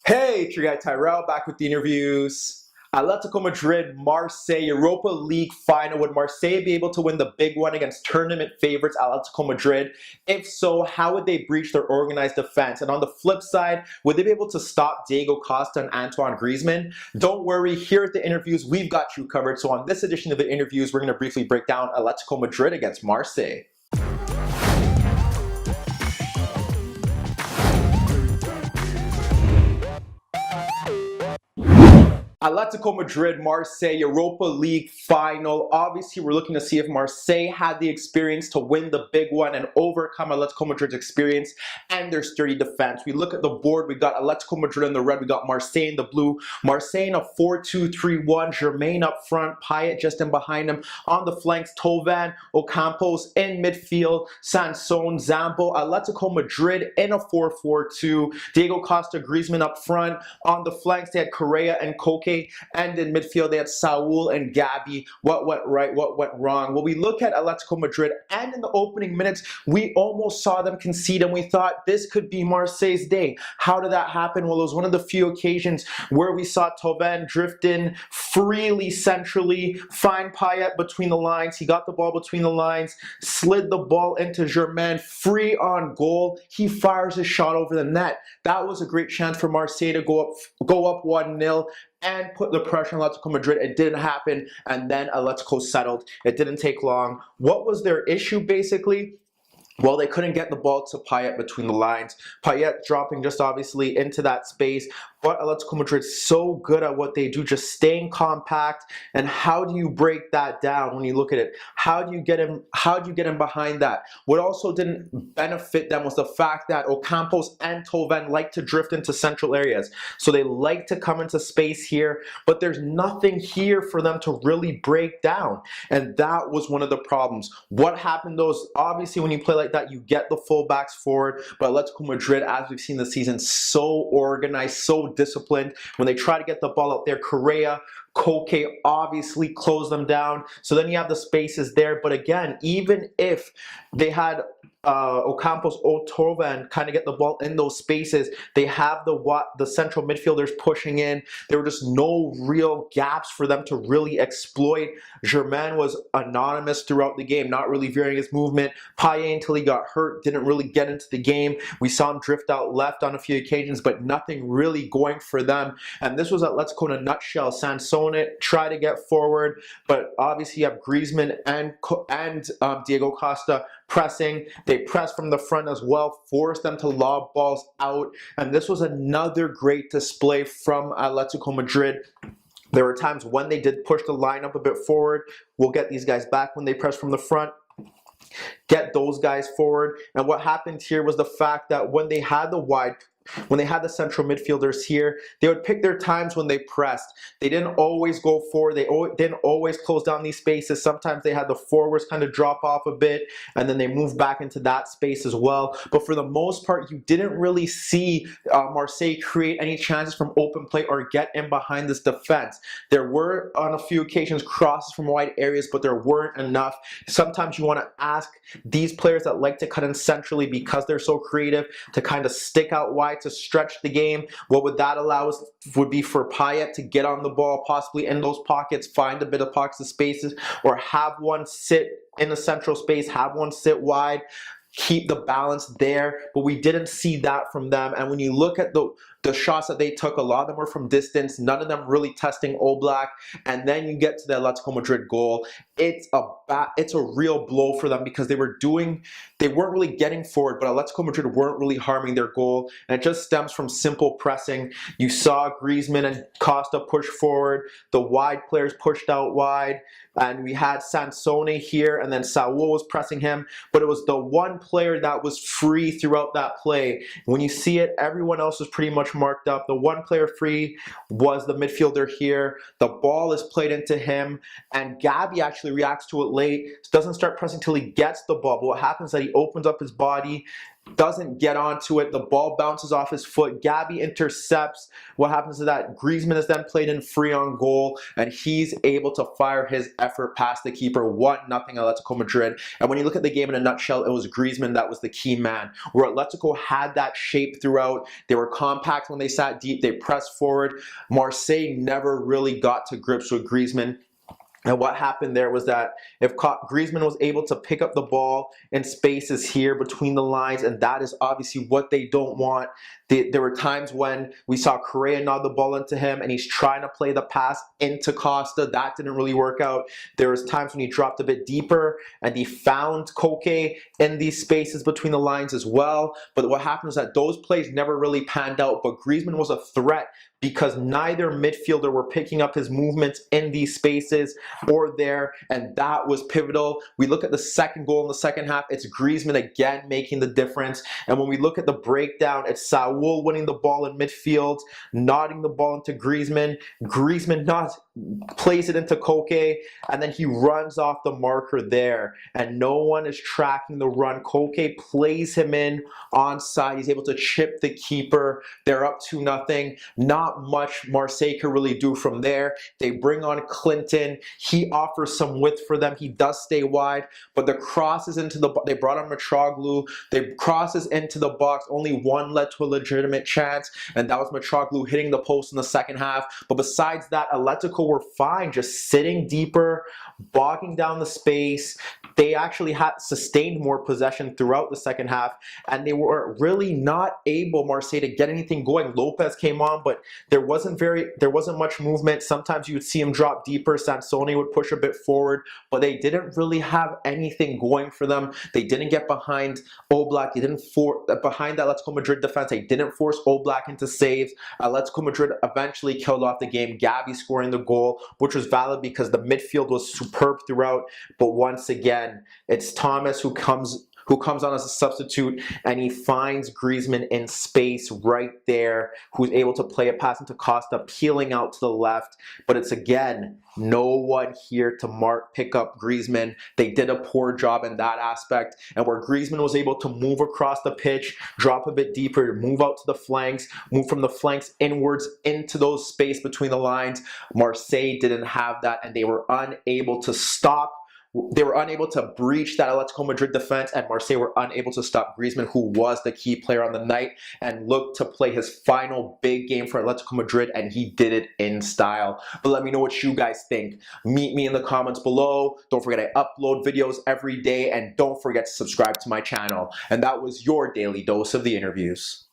Hey, it's your guy Tyrrell back with the interviews. Atletico Madrid, Marseille, Europa League Final. Would Marseille be able to win the big one against tournament favorites Atletico Madrid? If so, how would they breach their organized defense? And on the flip side, would they be able to stop Diego Costa and Antoine Griezmann? Don't worry, here at the interviews, we've got you covered. So on this edition of the interviews, we're going to briefly break down Atletico Madrid against Marseille. Atletico Madrid, Marseille, Europa League Final. Obviously, we're looking to see if Marseille had the experience to win the big one and overcome Atletico Madrid's experience and their sturdy defense. We look at the board. We got Atletico Madrid in the red. We got Marseille in the blue. Marseille in a 4-2-3-1. Germain up front. Payet just in behind him. On the flanks, Tovan, Ocampos in midfield. Sansone, Zambo. Atletico Madrid in a 4-4-2. Diego Costa, Griezmann up front. On the flanks, they had Correa and Koke. And in midfield, they had Saul and Gabi. What went right? What went wrong? Well, we look at Atletico Madrid, and in the opening minutes, we almost saw them concede, and we thought this could be Marseille's day. How did that happen? Well, it was one of the few occasions where we saw Thauvin drift in freely centrally, find Payet between the lines. He got the ball between the lines, slid the ball into Germain, free on goal. He fires his shot over the net. That was a great chance for Marseille to go up 1-0. And put the pressure on Atletico Madrid. It didn't happen, and then Atletico settled. It didn't take long. What was their issue, basically? Well, they couldn't get the ball to Payet between the lines. Payet dropping just obviously into that space. But Atletico Madrid's so good at what they do, just staying compact. And how do you break that down when you look at it? How do you get him? How do you get him behind that? What also didn't benefit them was the fact that Ocampos and Tovan like to drift into central areas. So they like to come into space here, but there's nothing here for them to really break down. And that was one of the problems. What happened though is obviously when you play like that, you get the fullbacks forward. But Atletico Madrid, as we've seen this season, so organized, so disciplined. When they try to get the ball out there, Correa, Koke obviously close them down. So then you have the spaces there. But again, even if they had Ocampos or Tovan kind of get the ball in those spaces, they have the central midfielders pushing in. There were just no real gaps for them to really exploit. Germain was anonymous throughout the game, not really veering his movement. Payet, until he got hurt, didn't really get into the game. We saw him drift out left on a few occasions, but nothing really going for them. And this was Atletico in a nutshell. Sansone try to get forward, but obviously you have Griezmann and Diego Costa pressing. They press from the front as well, force them to lob balls out. And this was another great display from Atletico Madrid. There were times when they did push the line up a bit forward. We'll get these guys back when they press from the front. Get those guys forward. And what happened here was the fact that when they had the central midfielders here, they would pick their times when they pressed. They didn't always go forward. They didn't always close down these spaces. Sometimes they had the forwards kind of drop off a bit, and then they moved back into that space as well. But for the most part, you didn't really see Marseille create any chances from open play or get in behind this defense. There were, on a few occasions, crosses from wide areas, but there weren't enough. Sometimes you want to ask these players that like to cut in centrally, because they're so creative, to kind of stick out wide to stretch the game. What would that allow us would be for Payet to get on the ball, possibly in those pockets, find a bit of pockets of spaces, or have one sit in the central space, have one sit wide, keep the balance there. But we didn't see that from them. And when you look at the shots that they took, a lot of them were from distance, none of them really testing Oblak. And then you get to the Atletico Madrid goal. It's a real blow for them, because they weren't really getting forward, but Atletico Madrid weren't really harming their goal. And it just stems from simple pressing. You saw Griezmann and Costa push forward, the wide players pushed out wide, and we had Sansone here, and then Saul was pressing him, but it was the one player that was free throughout that play. When you see it, everyone else was pretty much marked up. The one player free was the midfielder here. The ball is played into him, and Gabi actually reacts to it late. Doesn't start pressing till he gets the ball. But what happens is that he opens up his body, doesn't get onto it. The ball bounces off his foot. Gabi intercepts. What happens is that Griezmann is then played in free on goal, and he's able to fire his effort past the keeper. 1-0 Atletico Madrid. And when you look at the game in a nutshell, it was Griezmann that was the key man. Where Atletico had that shape throughout. They were compact when they sat deep. They pressed forward. Marseille never really got to grips with Griezmann. And what happened there was that if Griezmann was able to pick up the ball in spaces here between the lines, and that is obviously what they don't want. There were times when we saw Correa nod the ball into him, and he's trying to play the pass into Costa. That didn't really work out. There was times when he dropped a bit deeper, and he found Koke in these spaces between the lines as well. But what happened was that those plays never really panned out, but Griezmann was a threat because neither midfielder were picking up his movements in these spaces or there, and that was pivotal. We look at the second goal in the second half, it's Griezmann again making the difference. And when we look at the breakdown, it's Saul winning the ball in midfield, nodding the ball into Griezmann. Griezmann plays it into Koke, and then he runs off the marker there, and no one is tracking the run. Koke plays him in onside. He's able to chip the keeper. They're up 2-0. Not much Marseille can really do from there. They bring on Clinton. He offers some width for them. He does stay wide, but the crosses into the, they brought on Mitroglou. They crosses into the box. Only one led to a legitimate chance, and that was Mitroglou hitting the post in the second half. But besides that, Atletico were fine, just sitting deeper, bogging down the space. They actually had sustained more possession throughout the second half, and they were really not able, Marseille, to get anything going. Lopez came on, but there wasn't much movement. Sometimes you would see him drop deeper. Sansone would push a bit forward, but they didn't really have anything going for them. They didn't get behind Oblak. They didn't behind that Atletico Madrid defense. They didn't force Oblak into saves. Atletico Madrid eventually killed off the game. Gabi scoring the goal, which was valid because the midfield was superb throughout. But once again, it's Thomas who comes on as a substitute, and he finds Griezmann in space right there, who's able to play a pass into Costa, peeling out to the left. But it's, again, no one here to pick up Griezmann. They did a poor job in that aspect. And where Griezmann was able to move across the pitch, drop a bit deeper, move out to the flanks, move from the flanks inwards into those space between the lines, Marseille didn't have that, and they were unable to stop. They were unable to breach that Atletico Madrid defense, and Marseille were unable to stop Griezmann, who was the key player on the night and looked to play his final big game for Atletico Madrid, and he did it in style. But let me know what you guys think. Meet me in the comments below. Don't forget I upload videos every day, and don't forget to subscribe to my channel. And that was your daily dose of the interviews.